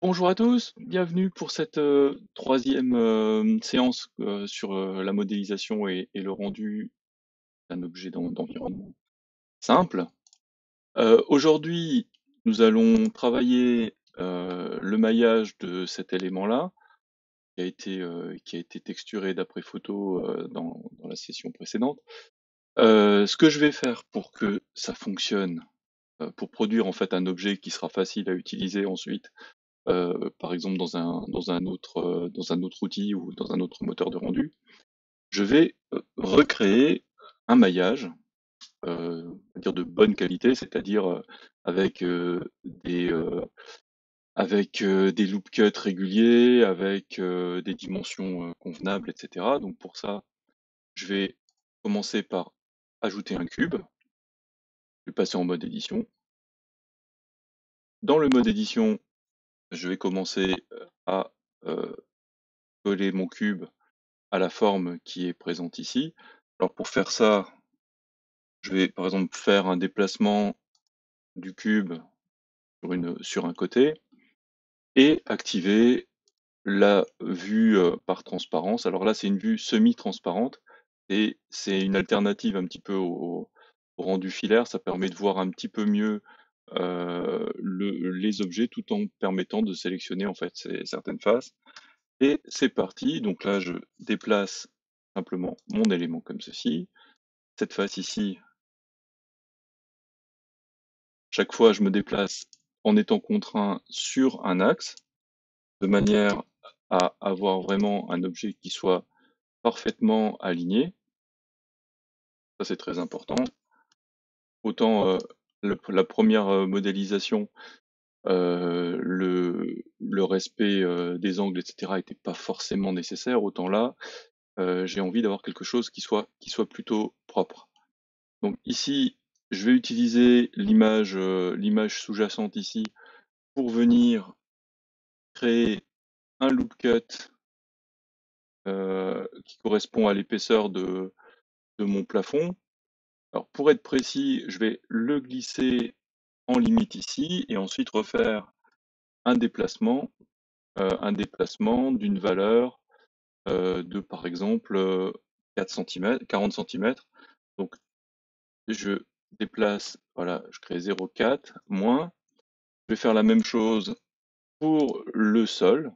Bonjour à tous, bienvenue pour cette troisième séance sur la modélisation et le rendu d'un objet d'environnement simple. Aujourd'hui, nous allons travailler le maillage de cet élément-là, qui a été texturé d'après photo dans la session précédente. Ce que je vais faire pour que ça fonctionne, pour produire en fait un objet qui sera facile à utiliser ensuite, par exemple dans un autre outil ou dans un autre moteur de rendu, je vais recréer un maillage, on va dire de bonne qualité, c'est-à-dire avec des loop cuts réguliers, avec des dimensions convenables, etc. Donc pour ça, je vais commencer par ajouter un cube, je vais passer en mode édition. Dans le mode édition, je vais commencer à euh, coller mon cube à la forme qui est présente ici. Alors pour faire ça, je vais par exemple faire un déplacement du cube sur un côté et activer la vue par transparence. Alors là, c'est une vue semi-transparente et c'est une alternative un petit peu au rendu filaire. Ça permet de voir un petit peu mieux les objets tout en permettant de sélectionner en fait certaines faces. Et c'est parti. Donc là, je déplace simplement mon élément comme ceci. Cette face ici, chaque fois, je me déplace en étant contraint sur un axe, de manière à avoir vraiment un objet qui soit parfaitement aligné. Ça, c'est très important. Autant la première modélisation, le respect des angles, etc., n'était pas forcément nécessaire. Autant là, j'ai envie d'avoir quelque chose qui soit plutôt propre. Donc ici, je vais utiliser l'image sous-jacente ici pour venir créer un loop cut qui correspond à l'épaisseur de mon plafond. Alors pour être précis, je vais le glisser en limite ici et ensuite refaire un déplacement d'une valeur de par exemple 4 cm, 40 cm. Donc je déplace, voilà, je crée 0,4 moins. Je vais faire la même chose pour le sol.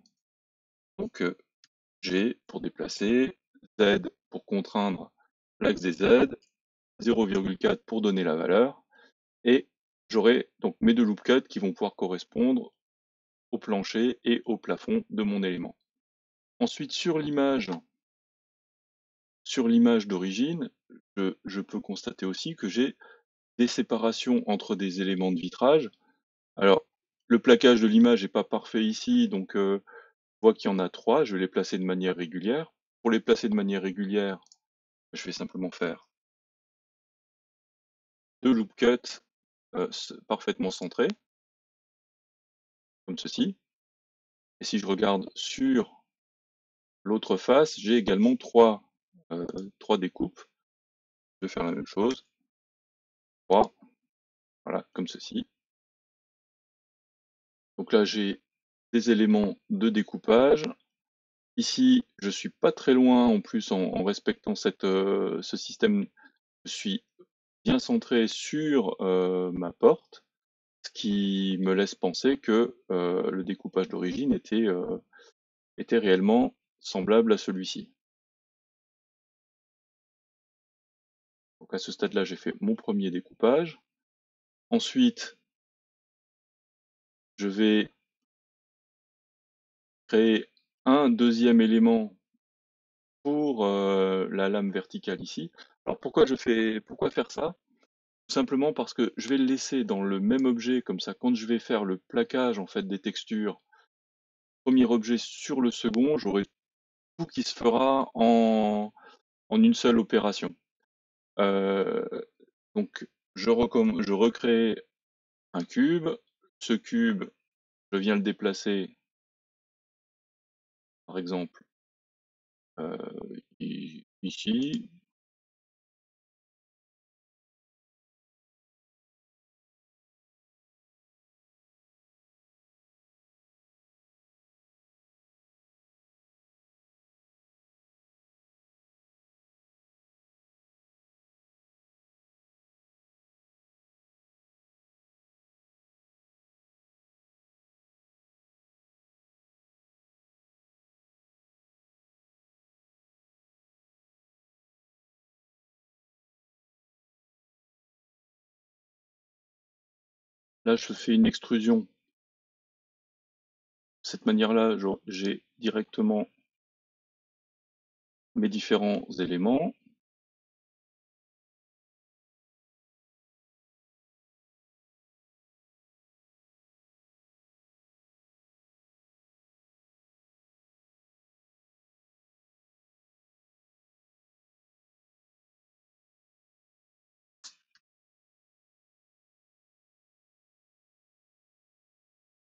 Donc G pour déplacer, Z pour contraindre l'axe des Z, 0,4 pour donner la valeur, et j'aurai donc mes deux loop cuts qui vont pouvoir correspondre au plancher et au plafond de mon élément. Ensuite, sur l'image d'origine, je peux constater aussi que j'ai des séparations entre des éléments de vitrage. Alors, le plaquage de l'image n'est pas parfait ici, donc je vois qu'il y en a trois, je vais les placer de manière régulière. Pour les placer de manière régulière, je vais simplement faire deux loop cuts parfaitement centrés, comme ceci. Et si je regarde sur l'autre face, j'ai également trois découpes. Je vais faire la même chose, trois, voilà, comme ceci. Donc là, j'ai des éléments de découpage. Ici, je suis pas très loin en plus en respectant ce système. Je suis bien centré sur ma porte, ce qui me laisse penser que le découpage d'origine était réellement semblable à celui-ci. Donc à ce stade-là, j'ai fait mon premier découpage. Ensuite, je vais créer un deuxième élément pour la lame verticale ici. Alors pourquoi faire ça? Tout simplement parce que je vais le laisser dans le même objet, comme ça quand je vais faire le plaquage en fait des textures, premier objet sur le second, j'aurai tout qui se fera en une seule opération. Euh, donc je recrée un cube, ce cube, je viens le déplacer par exemple ici, Là, je fais une extrusion. De cette manière-là, j'ai directement mes différents éléments.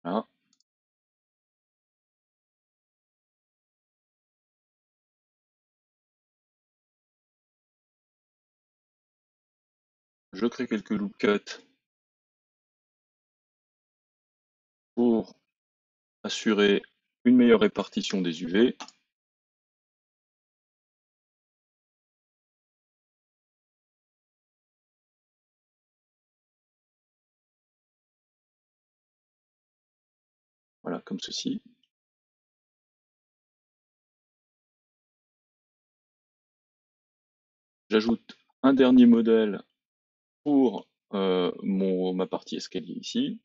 Voilà. Je crée quelques loop cuts pour assurer une meilleure répartition des UV. Voilà, comme ceci. J'ajoute un dernier modèle pour ma partie escalier ici.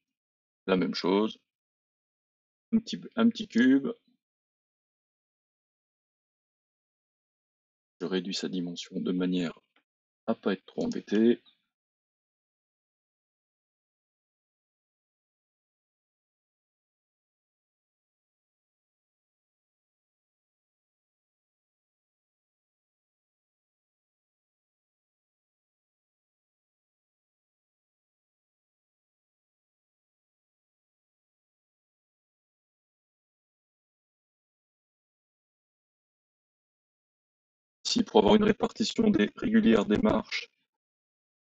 La même chose. Un petit cube. Je réduis sa dimension de manière à pas être trop embêté. Ici, pour avoir une répartition régulière des marches,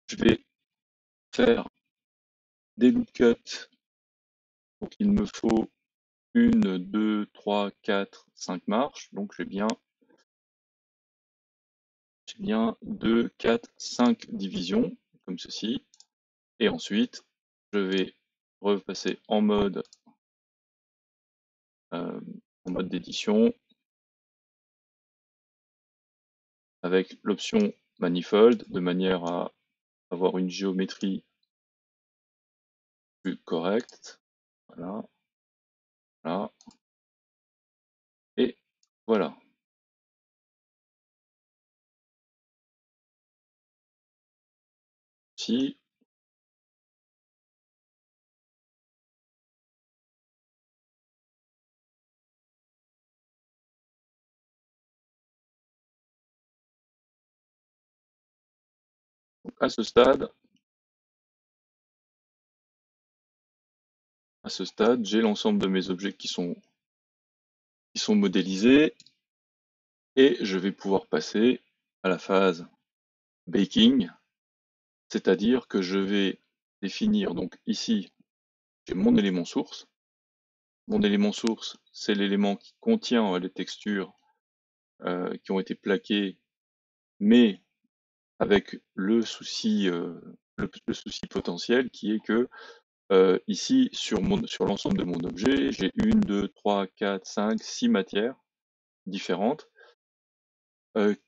je vais faire des loop cuts. Donc il me faut 1, 2, 3, 4, 5 marches. Donc j'ai bien 2, 4, 5 divisions, comme ceci. Et ensuite, je vais repasser en mode d'édition avec l'option manifold de manière à avoir une géométrie plus correcte. Voilà. Voilà. Et voilà. Ici, donc à ce stade, j'ai l'ensemble de mes objets qui sont modélisés et je vais pouvoir passer à la phase baking, c'est-à-dire que je vais définir, donc ici, j'ai mon élément source. Mon élément source, c'est l'élément qui contient les textures qui ont été plaquées, mais avec le souci potentiel qui est que ici, sur l'ensemble de mon objet, j'ai 1, 2, 3, 4, 5, 6 matières différentes.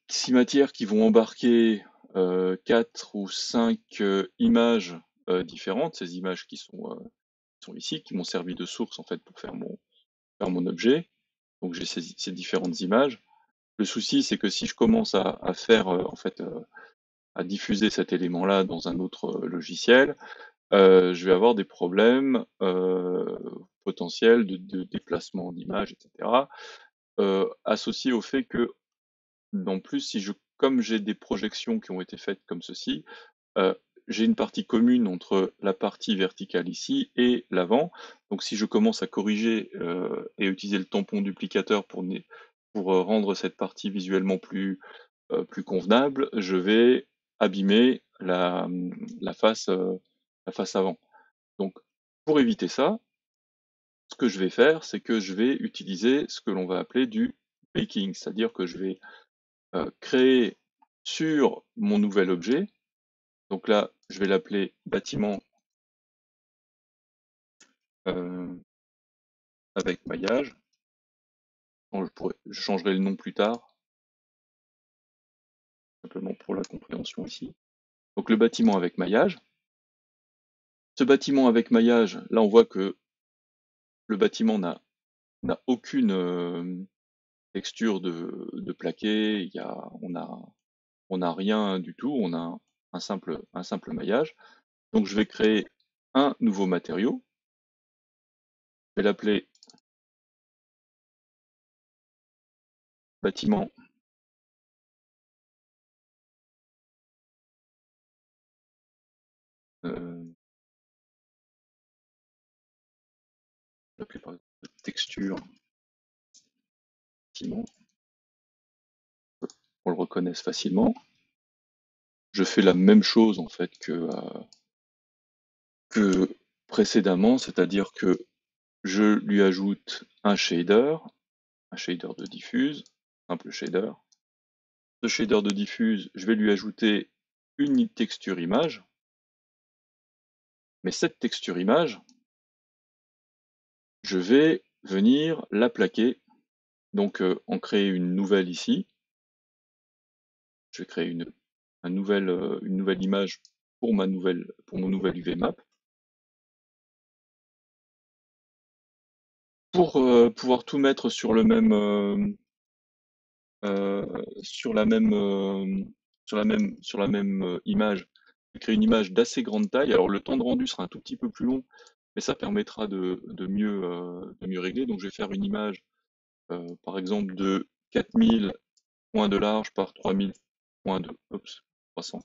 6 matières qui vont embarquer 4 ou 5 images différentes, ces images qui sont ici, qui m'ont servi de source en fait pour faire mon objet. Donc j'ai ces différentes images. Le souci, c'est que si je commence à faire à diffuser cet élément-là dans un autre logiciel, je vais avoir des problèmes potentiels de déplacement d'image, etc. Associés au fait que, en plus, comme j'ai des projections qui ont été faites comme ceci, j'ai une partie commune entre la partie verticale ici et l'avant. Donc si je commence à corriger et utiliser le tampon duplicateur pour rendre cette partie visuellement plus convenable, je vais abîmer la face avant. Donc pour éviter ça, ce que je vais faire, c'est que je vais utiliser ce que l'on va appeler du baking, c'est-à-dire que je vais créer sur mon nouvel objet. Donc là, je vais l'appeler bâtiment avec maillage. Je changerai le nom plus tard, simplement pour la compréhension ici. Donc le bâtiment avec maillage. Ce bâtiment avec maillage, là on voit que le bâtiment n'a aucune texture de plaqué, on n'a rien du tout, on a un simple maillage. Donc je vais créer un nouveau matériau, je vais l'appeler bâtiment. Euh, je vais l'appeler par exemple texture bâtiment, on le reconnaisse facilement. Je fais la même chose en fait que précédemment, c'est-à-dire que je lui ajoute un shader de diffuse, simple shader. Ce shader de diffuse, je vais lui ajouter une texture image, mais cette texture image, je vais venir la plaquer, donc en créer une nouvelle ici. Je vais créer une nouvelle image pour pour mon nouvel UVMap, pour pouvoir tout mettre sur le même, sur la même, sur la même image. Je vais créer une image d'assez grande taille. Alors le temps de rendu sera un tout petit peu plus long, mais ça permettra de mieux régler. Donc je vais faire une image, par exemple, de 4000 points de large par 3000 points de, oups, 300,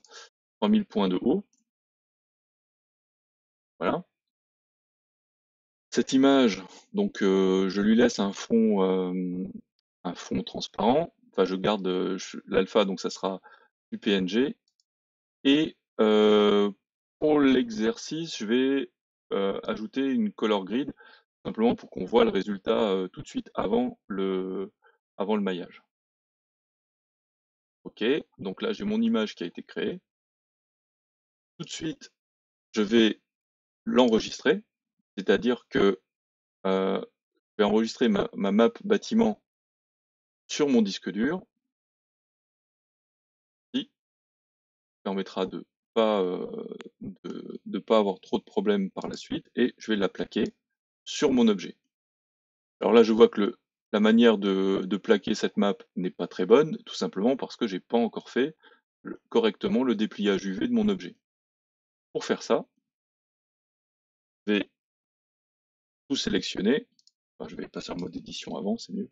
3000 points de haut. Voilà. Cette image, donc je lui laisse un fond transparent. Enfin, je garde l'alpha, donc ça sera du PNG. Et pour l'exercice, je vais ajouter une color grid, simplement pour qu'on voit le résultat tout de suite avant le maillage. Ok, donc là j'ai mon image qui a été créée. Tout de suite, je vais l'enregistrer, c'est-à-dire que je vais enregistrer ma map bâtiment sur mon disque dur, qui permettra de pas avoir trop de problèmes par la suite, et je vais la plaquer sur mon objet. Alors là, je vois que la manière de plaquer cette map n'est pas très bonne, tout simplement parce que j'ai pas encore fait correctement le dépliage UV de mon objet. Pour faire ça, je vais tout sélectionner. Enfin, je vais passer en mode édition avant, c'est mieux.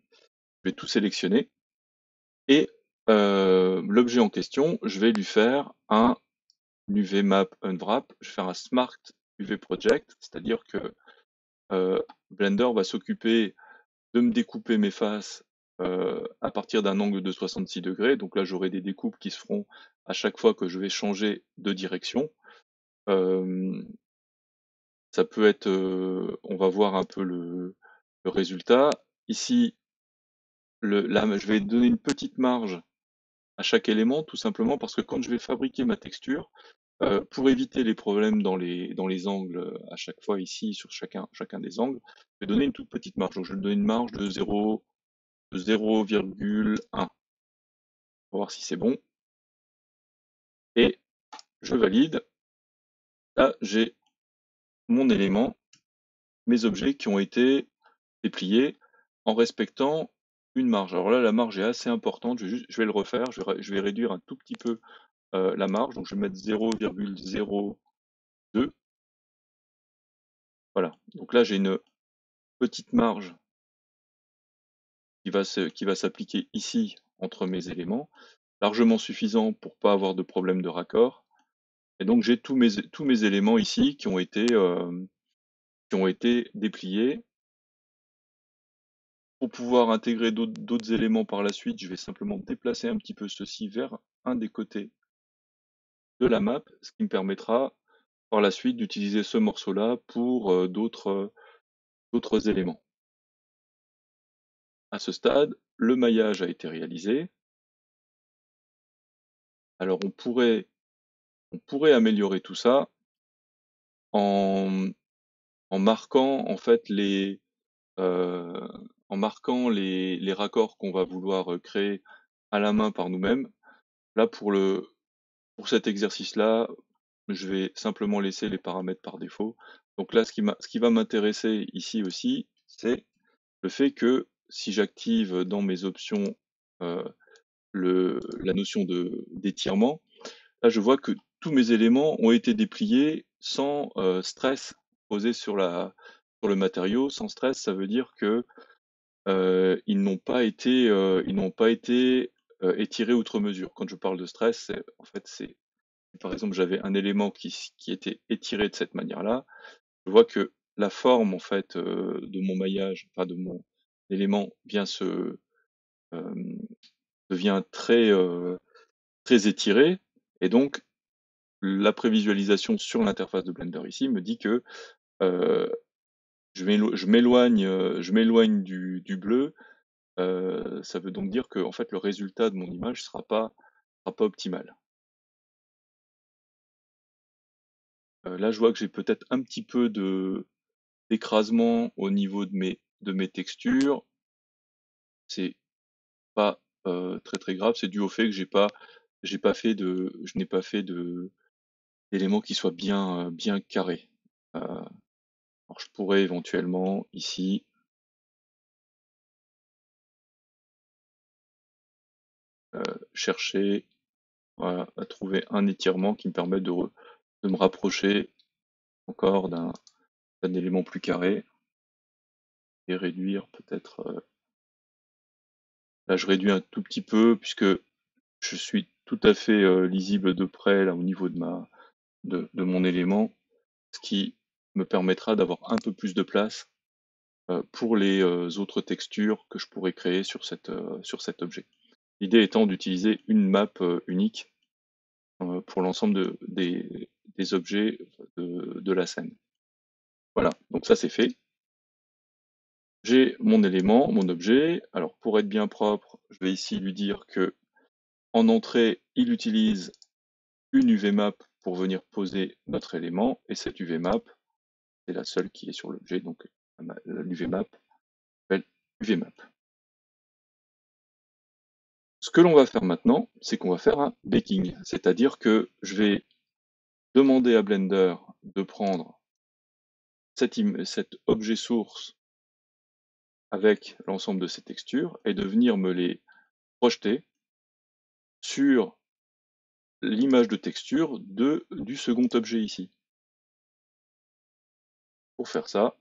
Je vais tout sélectionner et l'objet en question, je vais lui faire un UV map unwrap. Je vais faire un smart UV project, c'est-à-dire que Blender va s'occuper de me découper mes faces à partir d'un angle de 66 degrés. Donc là, j'aurai des découpes qui se feront à chaque fois que je vais changer de direction. Euh, Ça peut être, on va voir un peu le résultat. Ici, là, je vais donner une petite marge à chaque élément, tout simplement parce que quand je vais fabriquer ma texture, pour éviter les problèmes dans les angles à chaque fois ici, sur chacun des angles, je vais donner une toute petite marge. Donc je vais donner une marge de 0,1. Pour voir si c'est bon. Et je valide. Là, j'ai mon élément, mes objets qui ont été dépliés en respectant une marge. Alors là, la marge est assez importante. Je vais le refaire. Je vais réduire un tout petit peu la marge. Donc je vais mettre 0,02. Voilà. Donc là, j'ai une petite marge qui va s'appliquer ici entre mes éléments, largement suffisant pour pas avoir de problème de raccord. Et donc j'ai tous mes éléments ici qui ont été dépliés. Pour pouvoir intégrer d'autres éléments par la suite, je vais simplement déplacer un petit peu ceci vers un des côtés de la map, ce qui me permettra par la suite d'utiliser ce morceau-là pour d'autres éléments. À ce stade, le maillage a été réalisé. Alors on pourrait améliorer tout ça en, en marquant en fait euh, en marquant les raccords qu'on va vouloir créer à la main par nous-mêmes. Là pour cet exercice-là, je vais simplement laisser les paramètres par défaut. Donc là, ce qui va m'intéresser ici aussi, c'est le fait que si j'active dans mes options euh, la notion d'étirement, là je vois que tous mes éléments ont été dépliés sans stress posé sur le matériau. Sans stress, ça veut dire que ils n'ont pas été étirés outre mesure. Quand je parle de stress, en fait, c'est par exemple, j'avais un élément qui était étiré de cette manière-là. Je vois que la forme, en fait, de mon maillage, enfin de mon élément, euh, devient très étiré. Et donc, la prévisualisation sur l'interface de Blender ici me dit que euh, je m'éloigne du bleu. Ça veut donc dire que en fait, le résultat de mon image sera pas optimal. Là, je vois que j'ai peut-être un petit peu d'écrasement au niveau de mes textures. C'est pas très très grave, c'est dû au fait que je n'ai pas fait d'éléments qui soient bien carrés. Alors je pourrais éventuellement ici chercher, voilà, à trouver un étirement qui me permette de me rapprocher encore d'un élément plus carré et réduire peut-être. Là, je réduis un tout petit peu puisque je suis tout à fait lisible de près là au niveau de mon élément, ce qui me permettra d'avoir un peu plus de place pour les autres textures que je pourrais créer sur cet objet. L'idée étant d'utiliser une map unique pour l'ensemble des objets de la scène. Voilà, donc ça c'est fait. J'ai mon élément, mon objet. Alors pour être bien propre, je vais ici lui dire que en entrée, il utilise une UVMap pour venir poser notre élément, et cette UVMap, c'est la seule qui est sur l'objet, donc l'UVMap s'appelle UVMap. Ce que l'on va faire maintenant, c'est qu'on va faire un baking, c'est-à-dire que je vais demander à Blender de prendre cet objet source avec l'ensemble de ces textures et de venir me les projeter sur l'image de texture du second objet ici. Pour faire ça,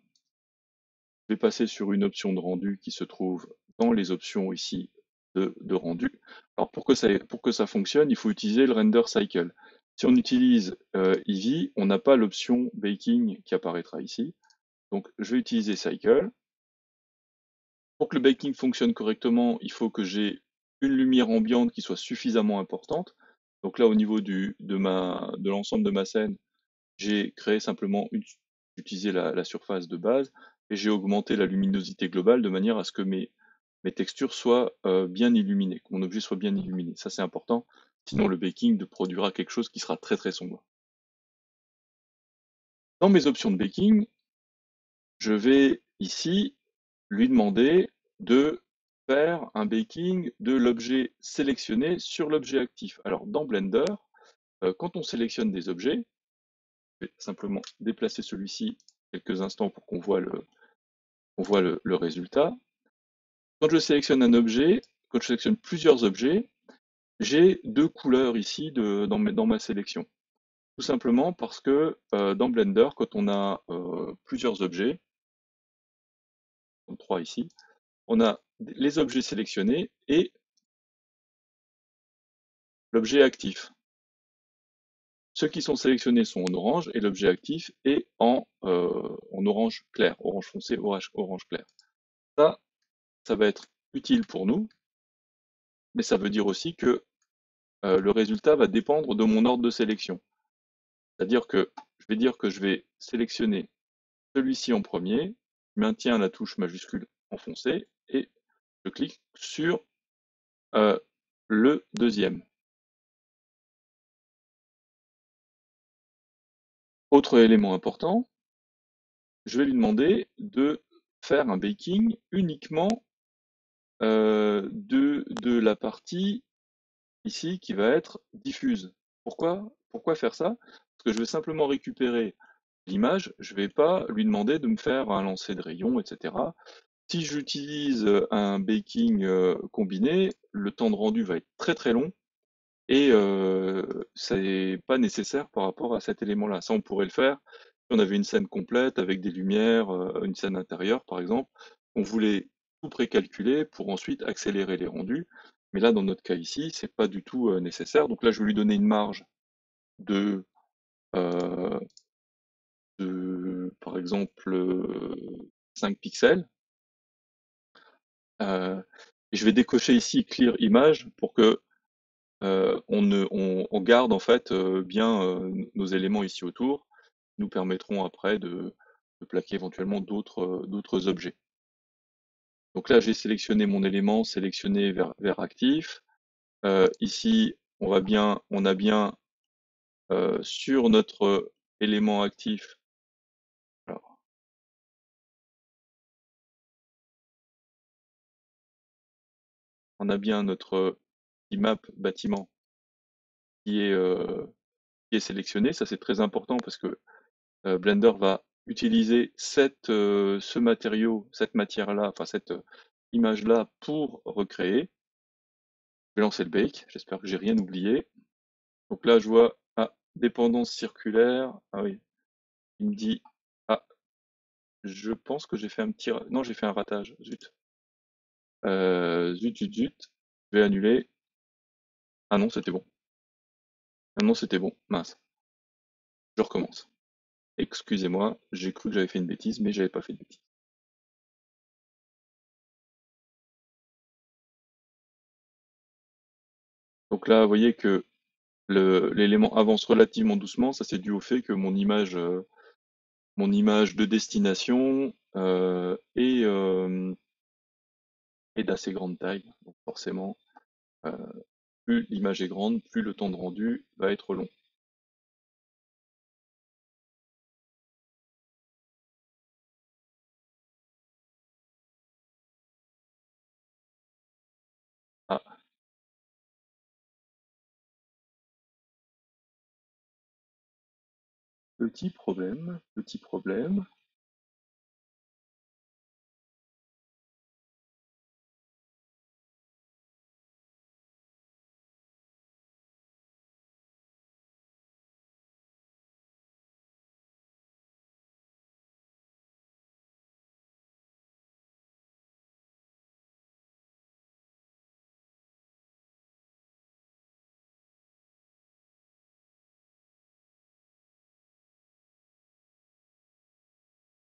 je vais passer sur une option de rendu qui se trouve dans les options ici de rendu. Alors pour que ça fonctionne, il faut utiliser le render cycle. Si on utilise Eevee, on n'a pas l'option baking qui apparaîtra ici. Donc je vais utiliser cycle. Pour que le baking fonctionne correctement, il faut que j'ai une lumière ambiante qui soit suffisamment importante. Donc là, au niveau de l'ensemble de ma scène, j'ai créé simplement utilisé la surface de base et j'ai augmenté la luminosité globale de manière à ce que mes textures soient bien illuminées, que mon objet soit bien illuminé. Ça, c'est important. Sinon, le baking produira quelque chose qui sera très très sombre. Dans mes options de baking, je vais ici lui demander de faire un baking de l'objet sélectionné sur l'objet actif. Alors dans Blender, quand on sélectionne des objets, je vais simplement déplacer celui-ci quelques instants pour qu'on voit le résultat. Quand je sélectionne un objet, quand je sélectionne plusieurs objets, j'ai deux couleurs ici dans ma sélection. Tout simplement parce que dans Blender, quand on a plusieurs objets, comme 3 ici, on a les objets sélectionnés et l'objet actif. Ceux qui sont sélectionnés sont en orange et l'objet actif est en orange clair, orange foncé, orange clair. Ça va être utile pour nous, mais ça veut dire aussi que le résultat va dépendre de mon ordre de sélection. C'est-à-dire que je vais dire que je vais sélectionner celui-ci en premier, je maintiens la touche majuscule enfoncée et je clique sur le deuxième. Autre élément important, je vais lui demander de faire un baking uniquement de la partie ici qui va être diffuse. Pourquoi faire ça? Parce que je vais simplement récupérer l'image, je vais pas lui demander de me faire un lancer de rayon, etc. Si j'utilise un baking combiné, le temps de rendu va être très très long et c'est pas nécessaire par rapport à cet élément-là. Ça, on pourrait le faire si on avait une scène complète avec des lumières, une scène intérieure par exemple. On voulait tout précalculer pour ensuite accélérer les rendus. Mais là, dans notre cas ici, c'est pas du tout nécessaire. Donc là, je vais lui donner une marge de, euh, par exemple, 5 pixels. Et je vais décocher ici Clear Image pour que on garde en fait bien nos éléments ici autour, qui nous permettront après de plaquer éventuellement d'autres objets. Donc là, j'ai sélectionné mon élément, sélectionné vers actif. Ici, on a bien sur notre élément actif, alors, on a bien notre map bâtiment qui est, euh, qui est sélectionné. Ça, c'est très important parce que Blender va utiliser ce matériau, cette matière-là, enfin cette image-là pour recréer. Je vais lancer le bake, j'espère que j'ai rien oublié. Donc là, je vois, ah, dépendance circulaire. Ah oui, il me dit, ah, je pense que j'ai fait un petit, non, j'ai fait un ratage, zut. Zut, zut, zut. Je vais annuler. Ah non, c'était bon. Ah non, c'était bon, mince. Je recommence. Excusez-moi, j'ai cru que j'avais fait une bêtise, mais j'avais pas fait de bêtise. Donc là, vous voyez que l'élément avance relativement doucement, ça c'est dû au fait que mon image de destination est d'assez grande taille. Donc forcément, euh, plus l'image est grande, plus le temps de rendu va être long. Ah, petit problème, petit problème.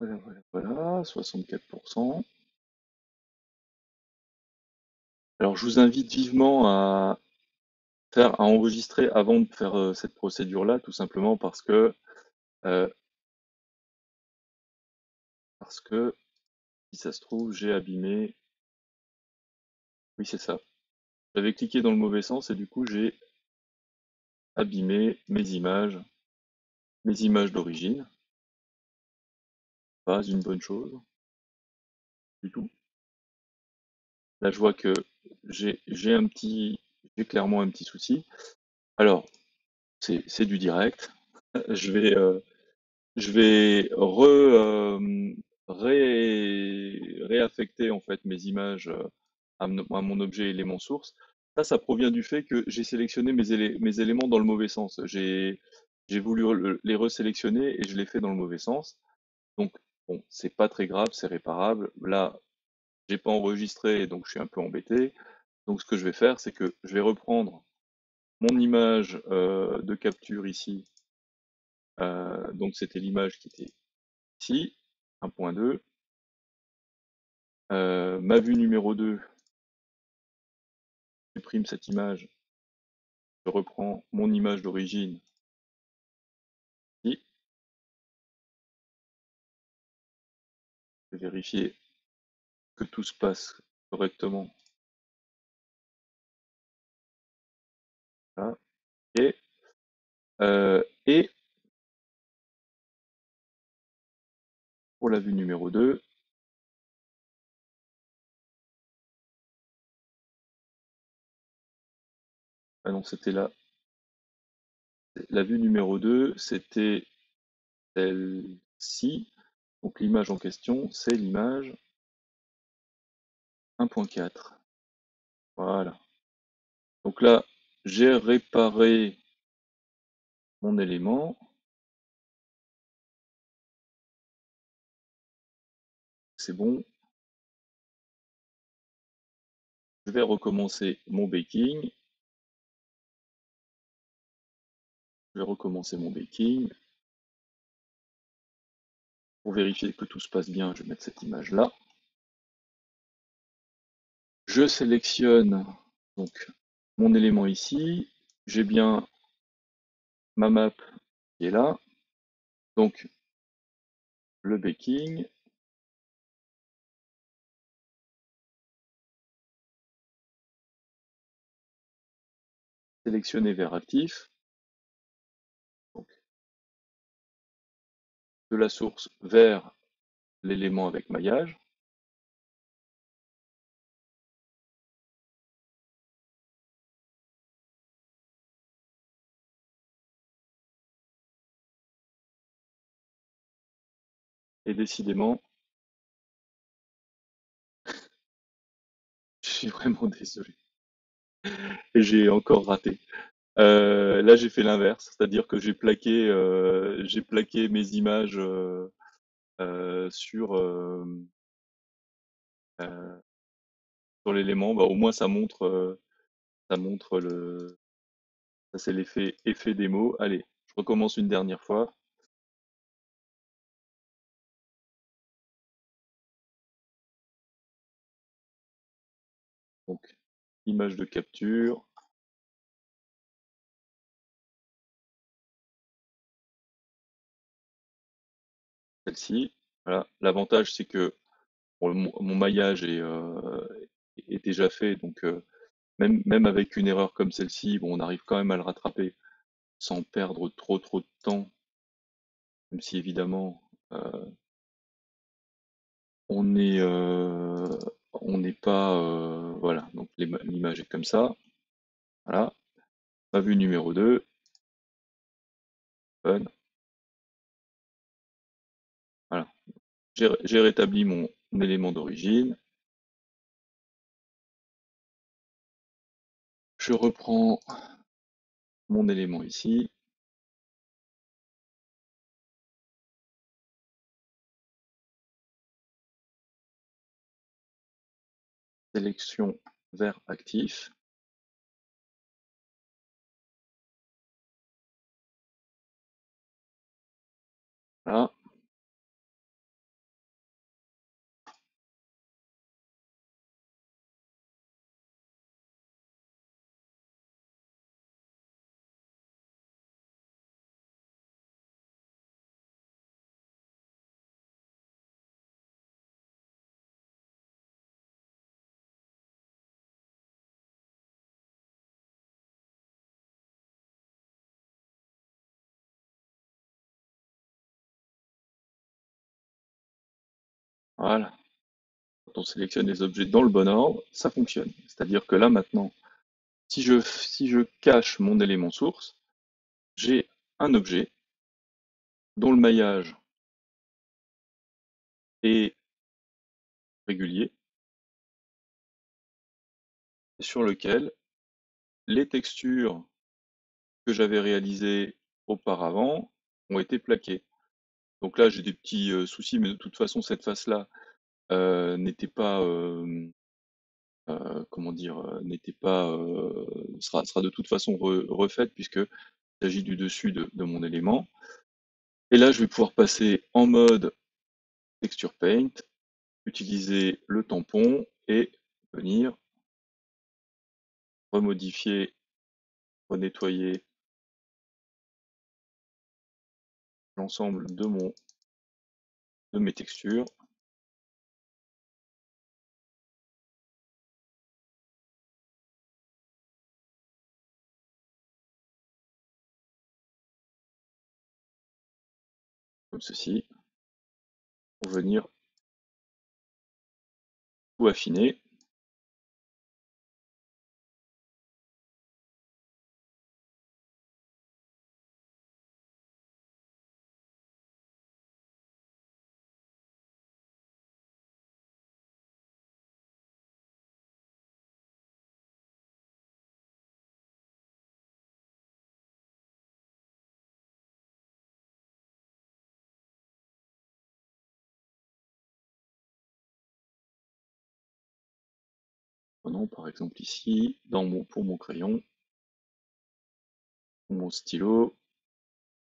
Voilà, voilà, voilà, 64%. Alors je vous invite vivement à enregistrer avant de faire cette procédure-là, tout simplement euh, parce que si ça se trouve, j'ai abîmé. Oui, c'est ça. J'avais cliqué dans le mauvais sens et du coup j'ai abîmé mes images d'origine. Pas une bonne chose du tout. Là, je vois que j'ai clairement un petit souci. Alors, c'est du direct. Je vais, je vais réaffecter en fait mes images à mon objet élément source. Ça provient du fait que j'ai sélectionné mes éléments dans le mauvais sens. J'ai voulu les resélectionner et je l'ai fait dans le mauvais sens. Donc, bon, c'est pas très grave, c'est réparable. Là, j'ai pas enregistré, donc je suis un peu embêté. Donc, ce que je vais faire, c'est que je vais reprendre mon image de capture ici. Donc, c'était l'image qui était ici, 1.2. Ma vue numéro 2, je supprime cette image, je reprends mon image d'origine ici. Je vais vérifier que tout se passe correctement. Là. Et, et pour la vue numéro 2, ah non, c'était là. La vue numéro 2, c'était celle-ci. Donc l'image en question, c'est l'image 1.4. Voilà. Donc là, j'ai réparé mon élément. C'est bon. Je vais recommencer mon baking. Je vais recommencer mon baking. Pour vérifier que tout se passe bien, je vais mettre cette image-là. Je sélectionne donc mon élément ici. J'ai bien ma map qui est là. Donc le baking, sélectionner vers actif. Donc de la source vers l'élément avec maillage. Et décidément, je suis vraiment désolé. Et j'ai encore raté. Là, j'ai fait l'inverse, c'est-à-dire que j'ai plaqué mes images sur euh, sur l'élément. Bah, au moins, ça montre le, ça c'est l'effet effet démo. Allez, je recommence une dernière fois. Donc, image de capture, celle-ci. Voilà. L'avantage, c'est que bon, mon maillage est déjà fait, donc même avec une erreur comme celle-ci, bon, on arrive quand même à le rattraper sans perdre trop de temps, même si évidemment on est on n'est pas voilà, donc l'image est comme ça. Voilà, ma vue numéro 2, fun, voilà. J'ai rétabli mon élément d'origine. Je reprends mon élément ici, sélection vers actif. Voilà, voilà. Quand on sélectionne les objets dans le bon ordre, ça fonctionne. C'est-à-dire que là maintenant, si je cache mon élément source, j'ai un objet dont le maillage est régulier, sur lequel les textures que j'avais réalisées auparavant ont été plaquées. Donc là, j'ai des petits soucis, mais de toute façon, cette face-là n'était pas, comment dire, n'était pas, sera de toute façon refaite puisqu'il s'agit du dessus de mon élément. Et là, je vais pouvoir passer en mode Texture Paint, utiliser le tampon et venir remodifier, renettoyer l'ensemble de mes textures, comme ceci, pour venir tout affiner. Prenons par exemple ici, pour mon crayon, mon stylo,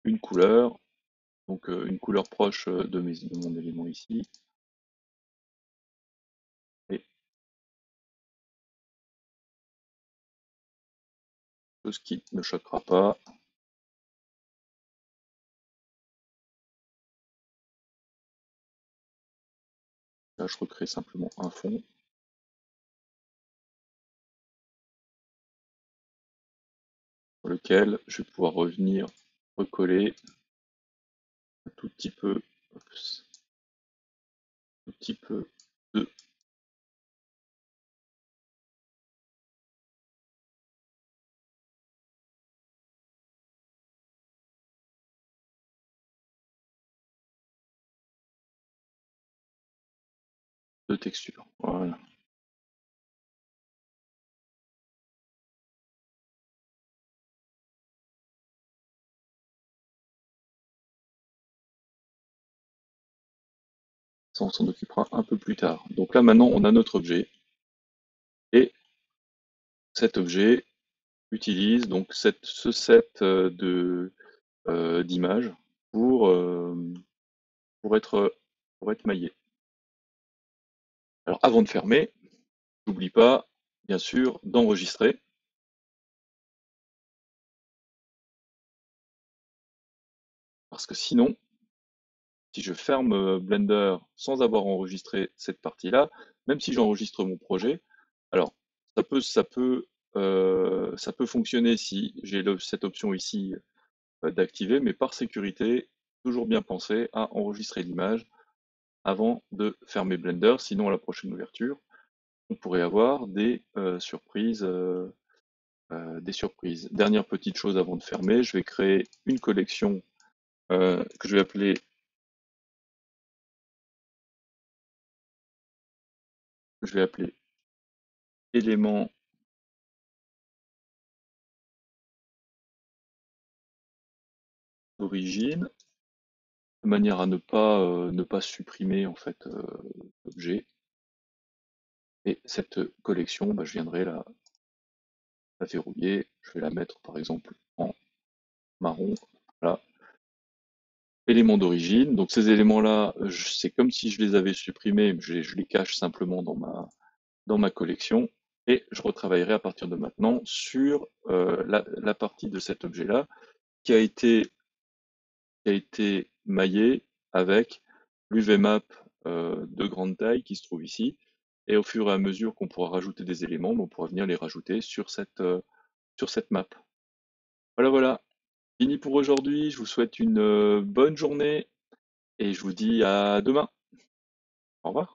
une couleur, donc une couleur proche de mon élément ici, et chose qui ne choquera pas. Là, je recrée simplement un fond sur lequel je vais pouvoir revenir recoller un tout petit peu, oups, un tout petit peu de, de texture. Voilà. Ça, on s'en occupera un peu plus tard. Donc là, maintenant, on a notre objet. Et cet objet utilise donc ce set d'images pour, pour être, pour être maillé. Alors, avant de fermer, n'oublie pas, bien sûr, d'enregistrer. Parce que sinon, si je ferme Blender sans avoir enregistré cette partie-là, même si j'enregistre mon projet, alors ça peut fonctionner si j'ai cette option ici d'activer, mais par sécurité, toujours bien penser à enregistrer l'image avant de fermer Blender, sinon à la prochaine ouverture, on pourrait avoir surprises. Des surprises. Dernière petite chose avant de fermer, je vais créer une collection que je vais appeler éléments d'origine, de manière à ne pas supprimer en fait l'objet. Et cette collection, bah, je viendrai la verrouiller. Je vais la mettre par exemple en marron. Voilà. Éléments d'origine. Donc ces éléments-là, c'est comme si je les avais supprimés, mais je les cache simplement dans ma collection. Et je retravaillerai à partir de maintenant sur la partie de cet objet-là qui a été maillé avec l'UVMap de grande taille qui se trouve ici. Et au fur et à mesure qu'on pourra rajouter des éléments, on pourra venir les rajouter sur cette map. Voilà, voilà. Fini pour aujourd'hui. Je vous souhaite une bonne journée et je vous dis à demain. Au revoir.